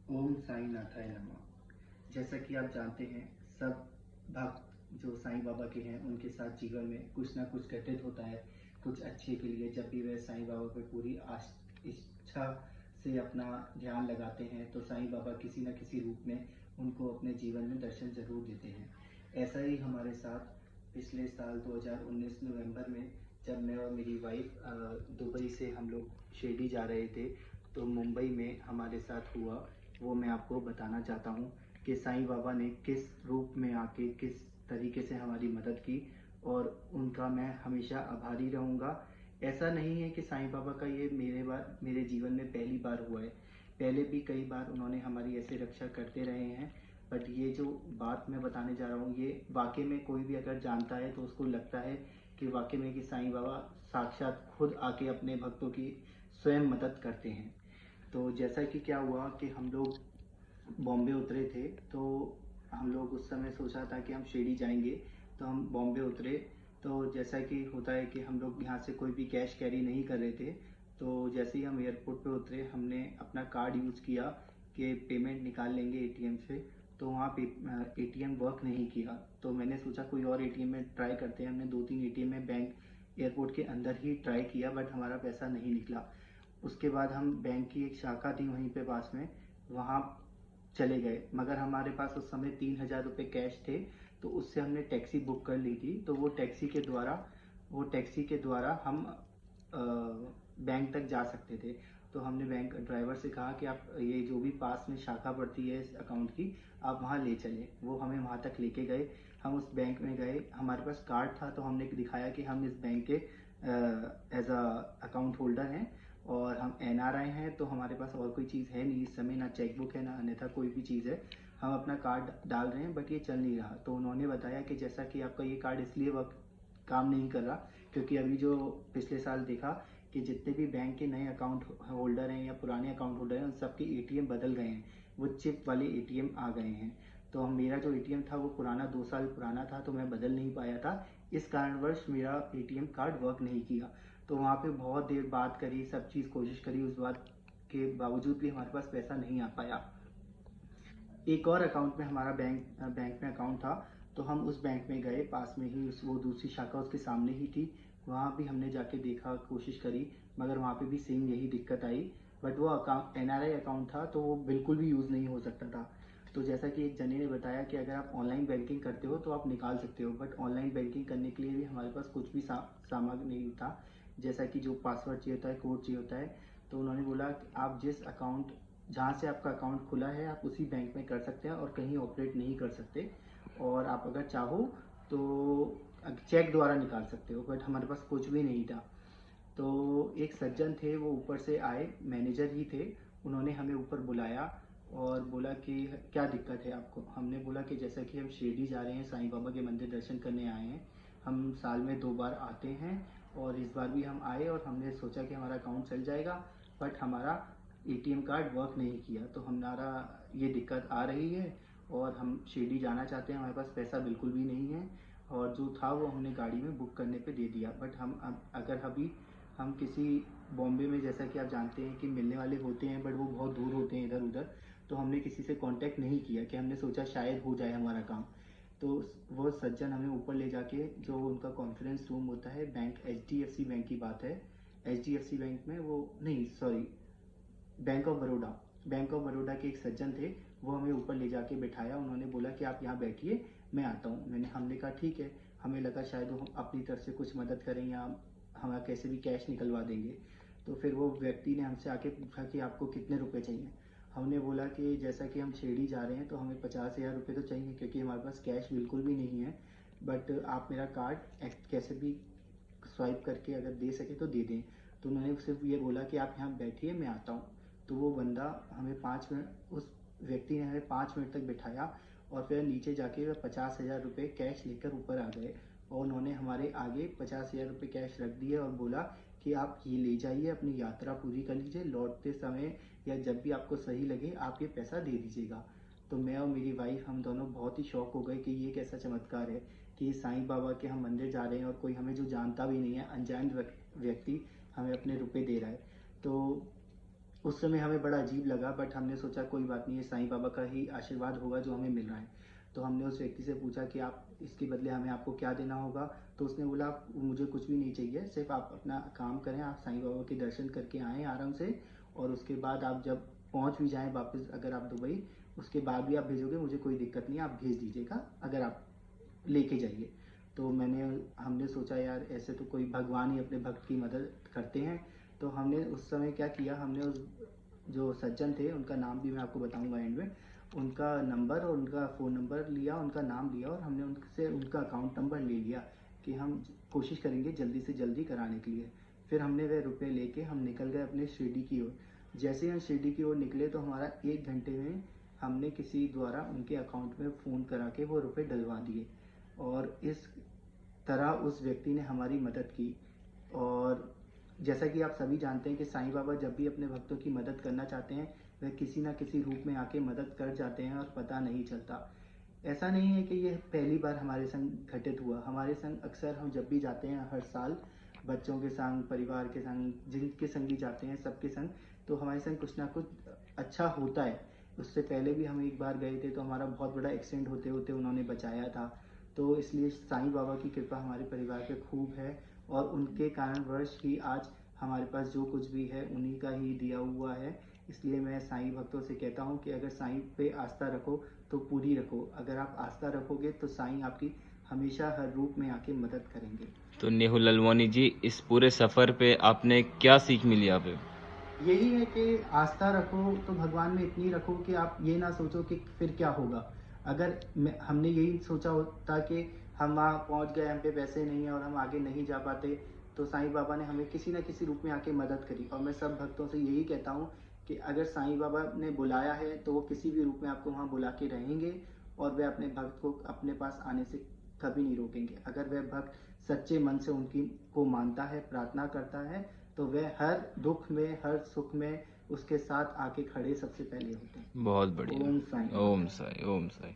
ओम साई नाथाय नमः। जैसा कि आप जानते हैं, सब भक्त जो साईं बाबा के हैं उनके साथ जीवन में कुछ ना कुछ घटित होता है, कुछ अच्छे के लिए। जब भी वह साईं बाबा पे पूरी इच्छा से अपना ध्यान लगाते हैं तो साईं बाबा किसी न किसी रूप में उनको अपने जीवन में दर्शन जरूर देते हैं। ऐसा ही हमारे साथ पिछले साल 2019 नवंबर में, जब मैं और मेरी वाइफ दुबई से हम लोग शिरडी जा रहे थे, तो मुंबई में हमारे साथ हुआ। वो मैं आपको बताना चाहता हूँ कि साईं बाबा ने किस रूप में आके किस तरीके से हमारी मदद की, और उनका मैं हमेशा आभारी रहूँगा। ऐसा नहीं है कि साईं बाबा का ये मेरे जीवन में पहली बार हुआ है। पहले भी कई बार उन्होंने हमारी ऐसे रक्षा करते रहे हैं। बट ये जो बात मैं बताने जा रहा हूँ, ये वाकई में कोई भी अगर जानता है तो उसको लगता है कि वाकई में कि साईं बाबा साक्षात खुद आके अपने भक्तों की स्वयं मदद करते हैं। तो जैसा कि क्या हुआ कि हम लोग बॉम्बे उतरे थे, तो हम लोग उस समय सोचा था कि हम शिरडी जाएंगे। तो हम बॉम्बे उतरे, तो जैसा कि होता है कि हम लोग यहाँ से कोई भी कैश कैरी नहीं कर रहे थे। तो जैसे ही हम एयरपोर्ट पे उतरे, हमने अपना कार्ड यूज़ किया कि पेमेंट निकाल लेंगे एटीएम से। तो वहाँ पे एटीएम वर्क नहीं किया। तो मैंने सोचा कोई और एटीएम में ट्राई करते हैं। हमने 2-3 एटीएम में बैंक एयरपोर्ट के अंदर ही ट्राई किया, बट हमारा पैसा नहीं निकला। उसके बाद हम बैंक की एक शाखा थी वहीं पे पास में, वहाँ चले गए। मगर हमारे पास उस समय 3,000 रुपये कैश थे। तो उससे हमने टैक्सी बुक कर ली थी। तो वो टैक्सी के द्वारा हम बैंक तक जा सकते थे। तो हमने बैंक ड्राइवर से कहा कि आप ये जो भी पास में शाखा पड़ती है इस अकाउंट की, आप वहाँ ले चले। वो हमें वहाँ तक लेके गए। हम उस बैंक में गए, हमारे पास कार्ड था, तो हमने दिखाया कि हम इस बैंक के एज अ अकाउंट होल्डर हैं और हम एनआरआई हैं। तो हमारे पास और कोई चीज़ है नहीं इस समय, ना चेकबुक है ना अन्यथा कोई भी चीज़ है। हम अपना कार्ड डाल रहे हैं बट ये चल नहीं रहा। तो उन्होंने बताया कि जैसा कि आपका ये कार्ड इसलिए वक्त काम नहीं कर रहा क्योंकि अभी जो पिछले साल देखा कि जितने भी बैंक के नए अकाउंट होल्डर हैं या पुराने अकाउंट होल्डर हैं, उन सबके एटीएम बदल गए हैं। वो चिप वाले एटीएम आ गए हैं। तो मेरा जो एटीएम था वो पुराना 2 साल पुराना था, तो मैं बदल नहीं पाया था। इस कारणवश मेरा एटीएम कार्ड वर्क नहीं किया। तो वहाँ पे बहुत देर बात करी, सब चीज़ कोशिश करी, उस बात के बावजूद भी हमारे पास पैसा नहीं आ पाया। एक और अकाउंट में हमारा बैंक में अकाउंट था। तो हम उस बैंक में गए, पास में ही वो दूसरी शाखा उसके सामने ही थी। वहाँ भी हमने जाके देखा, कोशिश करी, मगर वहाँ पे भी सेम यही दिक्कत आई। बट वो अकाउंट एनआरआई अकाउंट था, तो वो बिल्कुल भी यूज़ नहीं हो सकता था। तो जैसा कि एक जने ने बताया कि अगर आप ऑनलाइन बैंकिंग करते हो तो आप निकाल सकते हो, बट ऑनलाइन बैंकिंग करने के लिए भी हमारे पास कुछ भी सामग्री नहीं था, जैसा कि जो पासवर्ड चाहिए होता है, कोड चाहिए होता है। तो उन्होंने बोला कि आप जिस अकाउंट जहाँ से आपका अकाउंट खुला है आप उसी बैंक में कर सकते हैं और कहीं ऑपरेट नहीं कर सकते। और आप अगर चाहो तो चेक द्वारा निकाल सकते हो, बट हमारे पास कुछ भी नहीं था। तो एक सज्जन थे, वो ऊपर से आए, मैनेजर ही थे। उन्होंने हमें ऊपर बुलाया और बोला कि क्या दिक्कत है आपको। हमने बोला कि जैसा कि हम शिरडी जा रहे हैं, साईं बाबा के मंदिर दर्शन करने आए हैं। हम साल में 2 बार आते हैं और इस बार भी हम आए और हमने सोचा कि हमारा अकाउंट चल जाएगा, बट हमारा एटीएम कार्ड वर्क नहीं किया। तो हमारा ये दिक्कत आ रही है और हम शिरडी जाना चाहते हैं, हमारे पास पैसा बिल्कुल भी नहीं है। और जो था वो हमने गाड़ी में बुक करने पे दे दिया। बट अगर अभी हम किसी बॉम्बे में, जैसा कि आप जानते हैं कि मिलने वाले होते हैं बट वो बहुत दूर होते हैं इधर उधर, तो हमने किसी से कांटेक्ट नहीं किया कि हमने सोचा शायद हो जाए हमारा काम। तो वो सज्जन हमें ऊपर ले जाके, जो उनका कॉन्फ्रेंस रूम होता है, बैंक एचडीएफसी बैंक की बात है, एचडीएफसी बैंक में, वो नहीं सॉरी, बैंक ऑफ बड़ौदा के एक सज्जन थे। वो हमें ऊपर ले जाके बैठाया। उन्होंने बोला कि आप यहाँ बैठिए, मैं आता हूँ। हमने कहा ठीक है। हमें लगा शायद वो अपनी तरफ से कुछ मदद करें या हमें कैसे भी कैश निकलवा देंगे। तो फिर वो व्यक्ति ने हमसे आके पूछा कि आपको कितने रुपए चाहिए। हमने बोला कि जैसा कि हम शिरडी जा रहे हैं तो हमें 50,000 रुपये तो चाहिए, क्योंकि हमारे पास कैश बिल्कुल भी नहीं है। बट आप मेरा कार्ड कैसे भी स्वाइप करके अगर दे सके तो दे दें। तो उन्होंने सिर्फ ये बोला कि आप यहाँ बैठिए, मैं आता हूँ। तो वो बंदा हमें 5 मिनट, उस व्यक्ति ने हमें 5 मिनट तक बिठाया और फिर नीचे जाके वह 50,000 रुपये कैश लेकर ऊपर आ गए। और उन्होंने हमारे आगे 50,000 रुपये कैश रख दिए और बोला कि आप ये ले जाइए, अपनी यात्रा पूरी कर लीजिए, लौटते समय या जब भी आपको सही लगे आप ये पैसा दे दीजिएगा। तो मैं और मेरी वाइफ, हम दोनों बहुत ही शौक हो गए कि ये कैसा चमत्कार है कि साईं बाबा के हम मंदिर जा रहे हैं और कोई हमें जो जानता भी नहीं है, अनजान व्यक्ति हमें अपने रुपए दे रहा है। तो उस समय हमें बड़ा अजीब लगा, बट हमने सोचा कोई बात नहीं, ये साईं बाबा का ही आशीर्वाद होगा जो हमें मिल रहा है। तो हमने उस व्यक्ति से पूछा कि आप इसके बदले हमें आपको क्या देना होगा। तो उसने बोला मुझे कुछ भी नहीं चाहिए, सिर्फ आप अपना काम करें, आप साईं बाबा के दर्शन करके आएँ आराम से, और उसके बाद आप जब पहुंच भी जाएं वापस, अगर आप दुबई, उसके बाद भी आप भेजोगे मुझे कोई दिक्कत नहीं है, आप भेज दीजिएगा अगर आप लेके जाइए। तो हमने सोचा यार ऐसे तो कोई भगवान ही अपने भक्त की मदद करते हैं। तो हमने उस समय क्या किया, हमने उस जो सज्जन थे उनका नाम भी मैं आपको बताऊंगा एंड में, उनका नंबर और उनका फ़ोन नंबर लिया, उनका नाम लिया, और हमने उनसे उनका अकाउंट नंबर ले लिया कि हम कोशिश करेंगे जल्दी से जल्दी कराने के लिए। फिर हमने वह रुपये लेके हम निकल गए अपने शिरडी की ओर। जैसे ही हम शिरडी की ओर निकले तो हमारा 1 घंटे में हमने किसी द्वारा उनके अकाउंट में फ़ोन करा के वो रुपये डलवा दिए, और इस तरह उस व्यक्ति ने हमारी मदद की। और जैसा कि आप सभी जानते हैं कि साईं बाबा जब भी अपने भक्तों की मदद करना चाहते हैं, वह किसी ना किसी रूप में आके मदद कर जाते हैं और पता नहीं चलता। ऐसा नहीं है कि यह पहली बार हमारे संग घटित हुआ, हमारे संग अक्सर हम जब भी जाते हैं हर साल, बच्चों के संग, परिवार के संग, जिनके संग भी जाते हैं सबके संग, तो हमारे संग कुछ ना कुछ अच्छा होता है। उससे पहले भी हम एक बार गए थे तो हमारा बहुत बड़ा एक्सीडेंट होते होते उन्होंने बचाया था। तो इसलिए साईं बाबा की कृपा हमारे परिवार पे खूब है, और उनके कारणवश ही आज हमारे पास जो कुछ भी है उन्हीं का ही दिया हुआ है। इसलिए मैं साईं भक्तों से कहता हूँ कि अगर साईं पे आस्था रखो तो पूरी रखो। अगर आप आस्था रखोगे तो साईं आपकी हमेशा हर रूप में आके मदद करेंगे। तो नेहुल ललवानी जी, इस पूरे सफ़र पे आपने क्या सीख मिली आप? यही है कि आस्था रखो तो भगवान में इतनी रखो कि आप ये ना सोचो कि फिर क्या होगा। अगर हमने यही सोचा होता कि हम वहाँ पहुँच गए, हम पे पैसे नहीं है और हम आगे नहीं जा पाते, तो साईं बाबा ने हमें किसी न किसी रूप में आके मदद करी। और मैं सब भक्तों से यही कहता हूँ कि अगर साईं बाबा ने बुलाया है तो वो किसी भी रूप में आपको वहाँ बुला के रहेंगे, और वे अपने भक्त को अपने पास आने से कभी नहीं रोकेंगे। अगर वह भक्त सच्चे मन से उनकी को मानता है, प्रार्थना करता है, तो वह हर दुख में, हर सुख में उसके साथ आके खड़े सबसे पहले होते हैं। बहुत बढ़िया। ओम साईं। ओम साई, ओम साई।